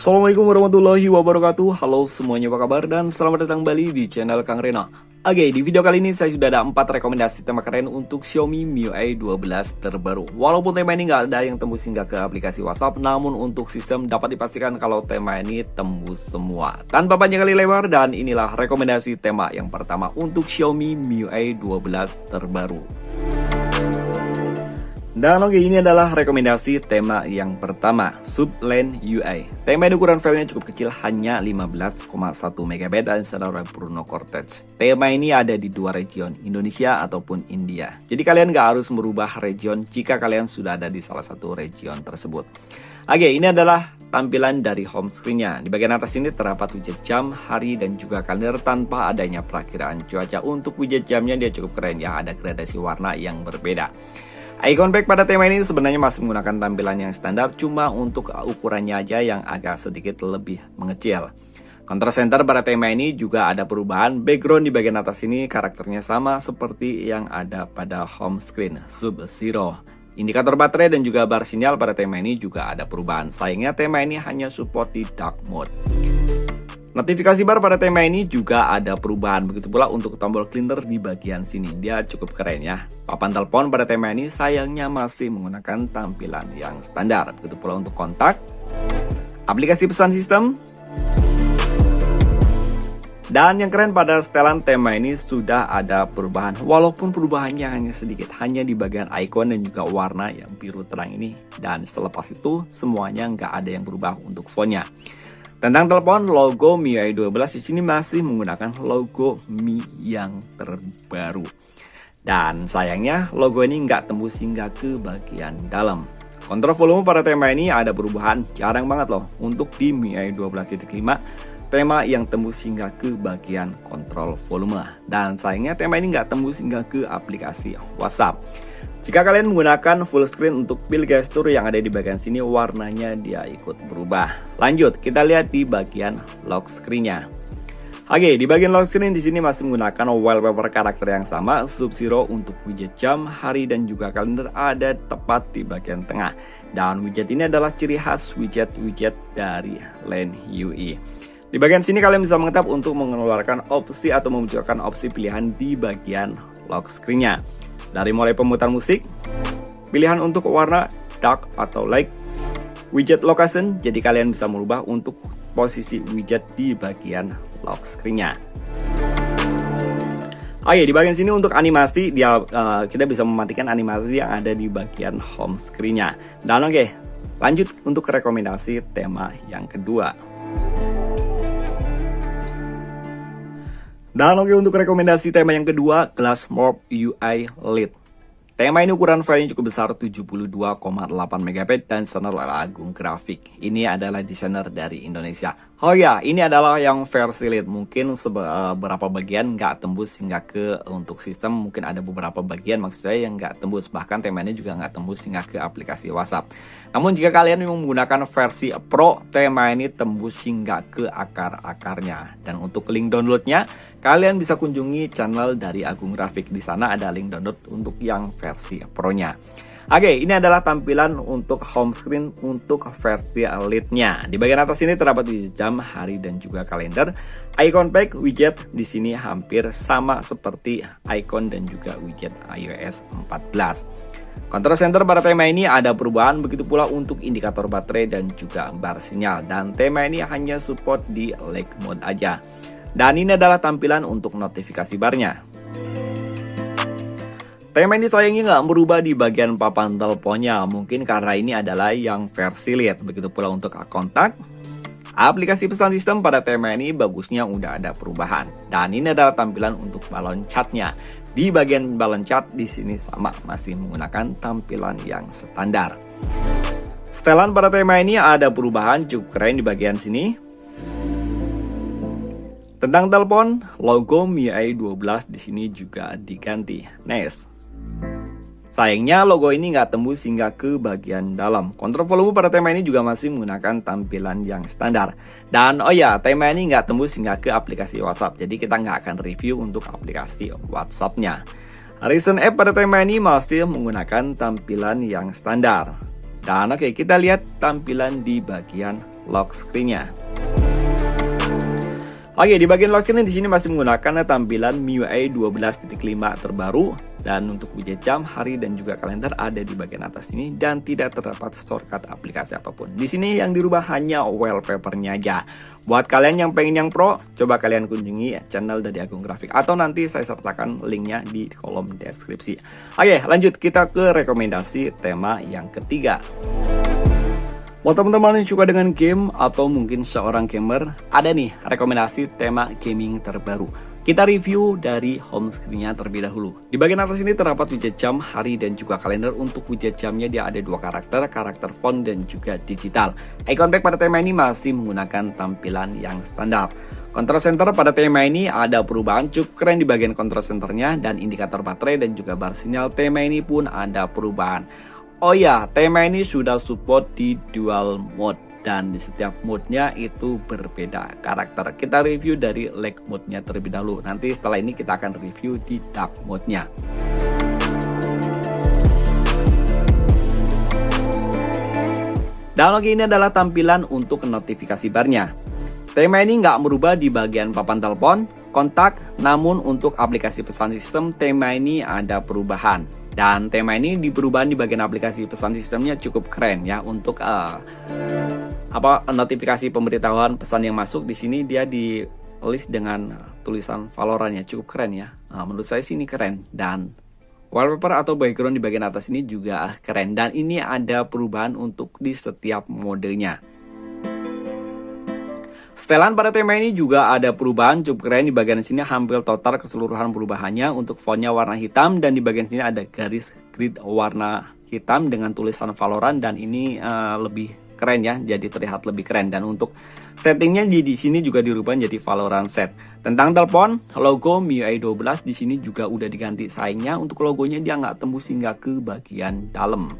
Assalamualaikum warahmatullahi wabarakatuh. Halo semuanya, apa kabar? Dan selamat datang kembali di channel Kang Reno. Oke, di video kali ini saya sudah ada 4 rekomendasi tema keren untuk Xiaomi MIUI 12 terbaru. Walaupun tema ini nggak ada yang tembus hingga ke aplikasi WhatsApp, namun untuk sistem dapat dipastikan kalau tema ini tembus semua. Tanpa panjang kali lebar, dan inilah rekomendasi tema yang pertama untuk Xiaomi MIUI 12 terbaru. Dan oke, ini adalah rekomendasi tema yang pertama, Subland UI. Tema ini ukuran filenya cukup kecil, hanya 15,1 MB dan standar Bruno Cortex. Tema ini ada di 2 region, Indonesia ataupun India. Jadi kalian nggak harus merubah region jika kalian sudah ada di salah satu region tersebut. Oke, ini adalah tampilan dari home screen-nya. Di bagian atas ini terdapat widget jam, hari, dan juga kalender tanpa adanya perakiraan cuaca. Untuk widget jamnya dia cukup keren ya, ada gradasi warna yang berbeda. Icon back pada tema ini sebenarnya masih menggunakan tampilan yang standar, cuma untuk ukurannya aja yang agak sedikit lebih mengecil. Control center pada tema ini juga ada perubahan, background di bagian atas ini karakternya sama seperti yang ada pada home screen Sub-Zero. Indikator baterai dan juga bar sinyal pada tema ini juga ada perubahan, sayangnya tema ini hanya support di dark mode. Notifikasi bar pada tema ini juga ada perubahan, begitu pula untuk tombol cleaner di bagian sini, dia cukup keren ya. Papan telepon pada tema ini sayangnya masih menggunakan tampilan yang standar, begitu pula untuk kontak, aplikasi pesan sistem. Dan yang keren pada setelan tema ini sudah ada perubahan, walaupun perubahannya hanya sedikit, hanya di bagian icon dan juga warna yang biru terang ini. Dan selepas itu semuanya nggak ada yang berubah untuk fontnya. Tentang telepon, logo MIUI 12 di sini masih menggunakan logo Mi yang terbaru. Dan sayangnya logo ini nggak tembus hingga ke bagian dalam. Kontrol volume pada tema ini ada perubahan, jarang banget loh untuk di MIUI 12.5 tema yang tembus hingga ke bagian kontrol volume. Dan sayangnya tema ini nggak tembus hingga ke aplikasi WhatsApp. Jika kalian menggunakan full screen untuk pil gesture yang ada di bagian sini, warnanya dia ikut berubah. Lanjut, kita lihat di bagian lock screen-nya. Oke, di bagian lock screen di sini masih menggunakan wallpaper karakter yang sama. Sub-Zero untuk widget jam, hari, dan juga kalender ada tepat di bagian tengah. Dan widget ini adalah ciri khas widget-widget dari Land UI. Di bagian sini kalian bisa mengetap untuk mengeluarkan opsi atau memunculkan opsi pilihan di bagian lock screen-nya. Dari mulai pemutar musik, pilihan untuk warna dark atau light, widget location, jadi kalian bisa merubah untuk posisi widget di bagian lock screen-nya. Oke, di bagian sini untuk animasi, kita bisa mematikan animasi yang ada di bagian home screen-nya. Dan oke, lanjut untuk rekomendasi tema yang kedua. Dan oke, untuk rekomendasi tema yang kedua, Glassmorph UI Lite. Tema ini ukuran filenya cukup besar, 72,8 MB dan standar Agung Grafik. Ini adalah desainer dari Indonesia. Oh ya, ini adalah yang versi Lite. Mungkin beberapa bagian nggak tembus hingga ke untuk sistem. Mungkin ada beberapa bagian maksud saya yang nggak tembus. Bahkan tema ini juga nggak tembus hingga ke aplikasi WhatsApp. Namun jika kalian memang menggunakan versi Pro, tema ini tembus hingga ke akar-akarnya. Dan untuk link downloadnya, kalian bisa kunjungi channel dari Agung Grafik. Di sana ada link download untuk yang versi Pro-nya. Oke, ini adalah tampilan untuk home screen untuk versi Lite-nya. Di bagian atas ini terdapat widget jam, hari, dan juga kalender. Icon pack widget di sini hampir sama seperti icon dan juga widget iOS 14. Control center pada tema ini ada perubahan, begitu pula untuk indikator baterai dan juga bar sinyal. Dan tema ini hanya support di lake mode aja. Dan ini adalah tampilan untuk notifikasi barnya. Tema ini sayangnya nggak berubah di bagian papan teleponnya, mungkin karena ini adalah yang versi Lite. Begitu pula untuk kontak, aplikasi pesan sistem pada tema ini bagusnya udah ada perubahan. Dan ini adalah tampilan untuk balon catnya. Di bagian balon cat di sini sama, masih menggunakan tampilan yang standar. Setelan pada tema ini ada perubahan, cukup keren di bagian sini. Tentang telepon, logo MIUI 12 di sini juga diganti. Nice. Sayangnya logo ini nggak tembus hingga ke bagian dalam. Kontrol volume pada tema ini juga masih menggunakan tampilan yang standar. Dan oh ya, tema ini nggak tembus hingga ke aplikasi WhatsApp. Jadi kita nggak akan review untuk aplikasi WhatsApp-nya. Recent App pada tema ini masih menggunakan tampilan yang standar. Dan oke, kita lihat tampilan di bagian lock screen-nya. Oke, di bagian lock screen di sini masih menggunakan tampilan MIUI 12.5 terbaru, dan untuk widget jam, hari, dan juga kalender ada di bagian atas ini, dan tidak terdapat shortcut aplikasi apapun. Di sini yang dirubah hanya wallpaper-nya aja. Buat kalian yang pengen yang pro, coba kalian kunjungi channel dari Agung Grafik, atau nanti saya sertakan linknya di kolom deskripsi. Oke, lanjut kita ke rekomendasi tema yang ketiga. Buat teman-teman yang suka dengan game atau mungkin seorang gamer, ada nih rekomendasi tema gaming terbaru. Kita review dari home screen-nya terlebih dahulu. Di bagian atas ini terdapat widget jam, hari, dan juga kalender. Untuk widget jamnya dia ada dua karakter font dan juga digital. Icon back pada tema ini masih menggunakan tampilan yang standar. Control center pada tema ini ada perubahan cukup keren di bagian control centernya, dan indikator baterai dan juga bar sinyal tema ini pun ada perubahan. Oh ya, tema ini sudah support di dual mode, dan di setiap mode-nya itu berbeda karakter. Kita review dari light mode-nya terlebih dahulu. Nanti setelah ini kita akan review di dark mode-nya. Dan oke, ini adalah tampilan untuk notifikasi barnya. Tema ini nggak merubah di bagian papan telepon, kontak, namun untuk aplikasi pesan sistem tema ini ada perubahan. Dan tema ini di perubahan di bagian aplikasi pesan sistemnya cukup keren ya. Untuk notifikasi pemberitahuan pesan yang masuk di sini dia di list dengan tulisan Valorant-nya, cukup keren ya. Menurut saya sih ini keren, dan wallpaper atau background di bagian atas ini juga keren, dan ini ada perubahan untuk di setiap modenya. Setelan pada tema ini juga ada perubahan cukup keren. Di bagian sini hampir total keseluruhan perubahannya. Untuk fontnya warna hitam, dan di bagian sini ada garis grid warna hitam dengan tulisan Valorant, dan ini lebih keren ya, jadi terlihat lebih keren. Dan untuk settingnya di sini juga dirubah jadi Valorant set. Tentang telepon, logo MIUI 12 di sini juga udah diganti. Sayangnya untuk logonya dia nggak tembus hingga ke bagian dalam.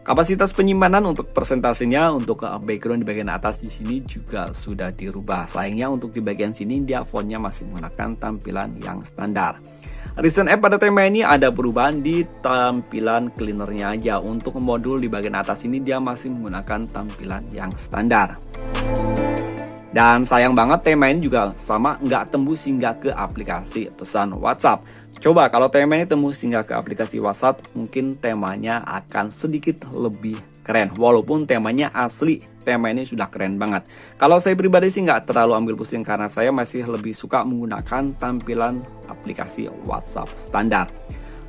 Kapasitas penyimpanan untuk presentasinya, untuk background di bagian atas di sini juga sudah dirubah. Sayangnya untuk di bagian sini dia fontnya masih menggunakan tampilan yang standar. Recent app pada tema ini ada perubahan di tampilan cleanernya aja. Untuk modul di bagian atas ini dia masih menggunakan tampilan yang standar. Dan sayang banget tema ini juga sama, nggak tembus hingga ke aplikasi pesan WhatsApp. Coba kalau tema ini tembus hingga ke aplikasi WhatsApp, mungkin temanya akan sedikit lebih keren. Walaupun temanya asli, tema ini sudah keren banget. Kalau saya pribadi sih nggak terlalu ambil pusing, karena saya masih lebih suka menggunakan tampilan aplikasi WhatsApp standar.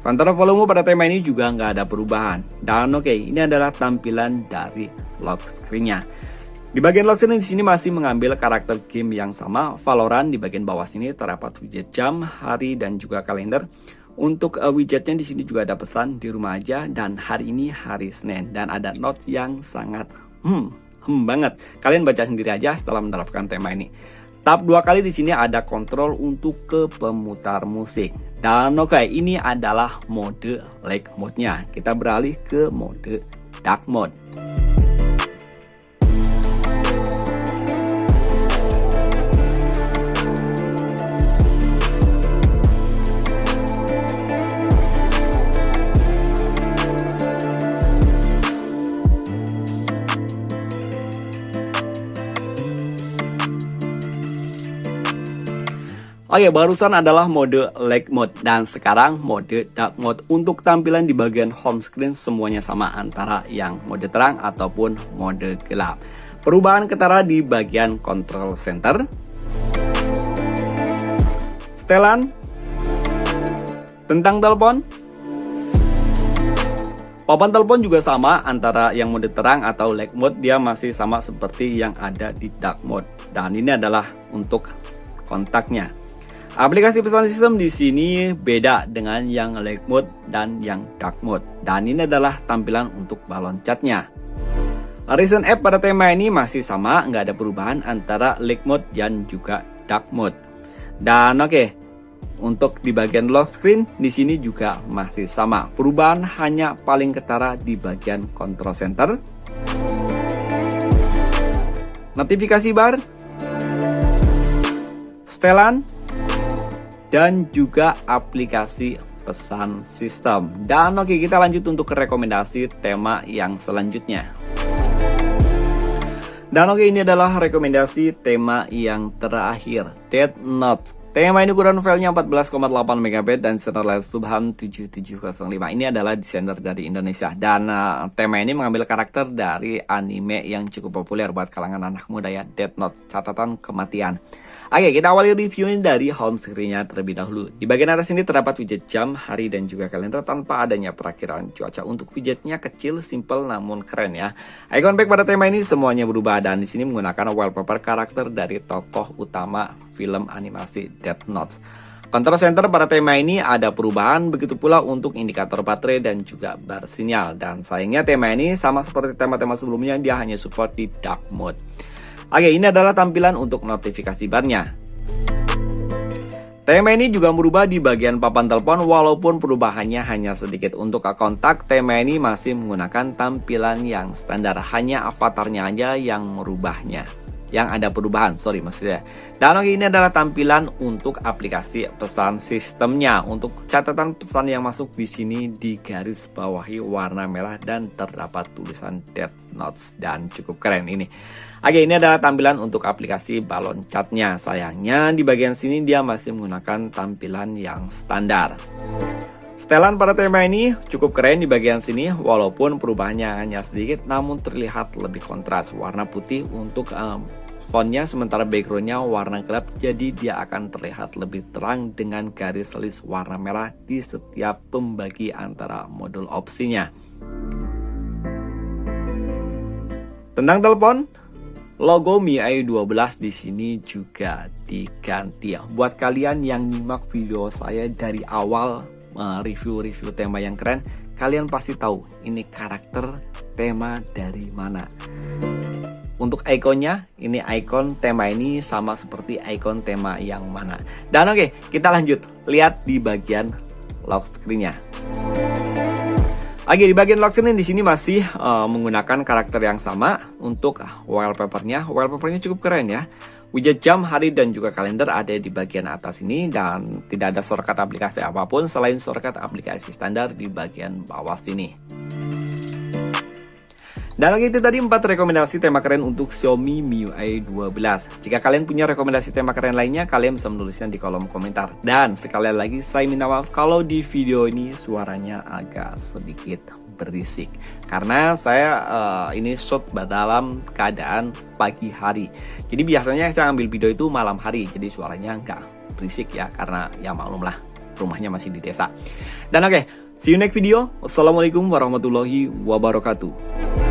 Kontrol volume pada tema ini juga nggak ada perubahan. Dan oke, ini adalah tampilan dari lock screen-nya. Di bagian lock screen di sini masih mengambil karakter game yang sama, Valorant. Di bagian bawah sini terdapat widget jam, hari, dan juga kalender. Untuk widgetnya di sini juga ada pesan di rumah aja, dan hari ini hari Senin, dan ada note yang sangat banget. Kalian baca sendiri aja setelah menerapkan tema ini. Tap 2 kali di sini ada kontrol untuk ke pemutar musik. Dan oke, ini adalah mode light mode-nya. Kita beralih ke mode dark mode. Oke, barusan adalah mode light mode, dan sekarang mode dark mode. Untuk tampilan di bagian home screen semuanya sama, antara yang mode terang ataupun mode gelap. Perubahan ketara di bagian control center, setelan, tentang telepon, papan telepon juga sama, antara yang mode terang atau light mode dia masih sama seperti yang ada di dark mode. Dan ini adalah untuk kontaknya. Aplikasi pesan sistem di sini beda dengan yang light mode dan yang dark mode. Dan ini adalah tampilan untuk balon catnya. Recent app pada tema ini masih sama, nggak ada perubahan antara light mode dan juga dark mode. Dan oke, untuk di bagian lock screen di sini juga masih sama. Perubahan hanya paling ketara di bagian control center, notifikasi bar, setelan, dan juga aplikasi pesan sistem. Dan oke, kita lanjut untuk ke rekomendasi tema yang selanjutnya. Dan oke, ini adalah rekomendasi tema yang terakhir, Death Note. Tema ini ukuran filenya 14,8 MB dan channel Subhan 7705. Ini adalah desainer dari Indonesia. Dan tema ini mengambil karakter dari anime yang cukup populer buat kalangan anak muda ya, Death Note, catatan kematian. Oke, kita awali reviewnya dari home screen-nya terlebih dahulu. Di bagian atas ini terdapat widget jam, hari, dan juga kalender tanpa adanya perakiraan cuaca. Untuk widgetnya kecil, simple, namun keren ya. Icon back pada tema ini semuanya berubah dan di sini menggunakan wallpaper karakter dari tokoh utama film animasi Death Note. Control center pada tema ini ada perubahan, begitu pula untuk indikator baterai dan juga bar sinyal. Dan sayangnya tema ini sama seperti tema-tema sebelumnya, dia hanya support di dark mode. Oke, ini adalah tampilan untuk notifikasi barnya. Tema ini juga merubah di bagian papan telepon, walaupun perubahannya hanya sedikit. Untuk kontak, tema ini masih menggunakan tampilan yang standar, hanya avatarnya aja yang merubahnya. Yang ada perubahan, maksudnya. Dan oke, ini adalah tampilan untuk aplikasi pesan sistemnya. Untuk catatan pesan yang masuk di sini digaris bawahi warna merah dan terdapat tulisan Death Notes dan cukup keren ini. Oke, ini adalah tampilan untuk aplikasi balon catnya. Sayangnya di bagian sini dia masih menggunakan tampilan yang standar. Setelan pada tema ini cukup keren di bagian sini, walaupun perubahannya hanya sedikit, namun terlihat lebih kontras. Warna putih untuk fontnya, sementara backgroundnya warna gelap, jadi dia akan terlihat lebih terang dengan garis list warna merah di setiap pembagi antara modul opsinya. Tentang telepon, logo MIUI 12 di sini juga diganti ya. Buat kalian yang nyimak video saya dari awal review-review tema yang keren, kalian pasti tahu ini karakter tema dari mana. Untuk ikonnya, ini ikon tema ini sama seperti ikon tema yang mana. Dan oke, kita lanjut lihat di bagian lock screen-nya. Oke, di bagian lock screen di sini masih menggunakan karakter yang sama. Untuk wallpapernya cukup keren ya. Widget jam, hari, dan juga kalender ada di bagian atas ini, dan tidak ada shortcut aplikasi apapun selain shortcut aplikasi standar di bagian bawah sini. Dan lagi itu tadi 4 rekomendasi tema keren untuk Xiaomi MIUI 12. Jika kalian punya rekomendasi tema keren lainnya, kalian bisa menulisnya di kolom komentar. Dan sekalian lagi saya minta maaf kalau di video ini suaranya agak sedikit berisik, karena saya ini shoot dalam keadaan pagi hari. Jadi biasanya saya ambil video itu malam hari, jadi suaranya nggak berisik ya, karena ya maklumlah rumahnya masih di desa. Dan oke, see you next video. Wassalamualaikum warahmatullahi wabarakatuh.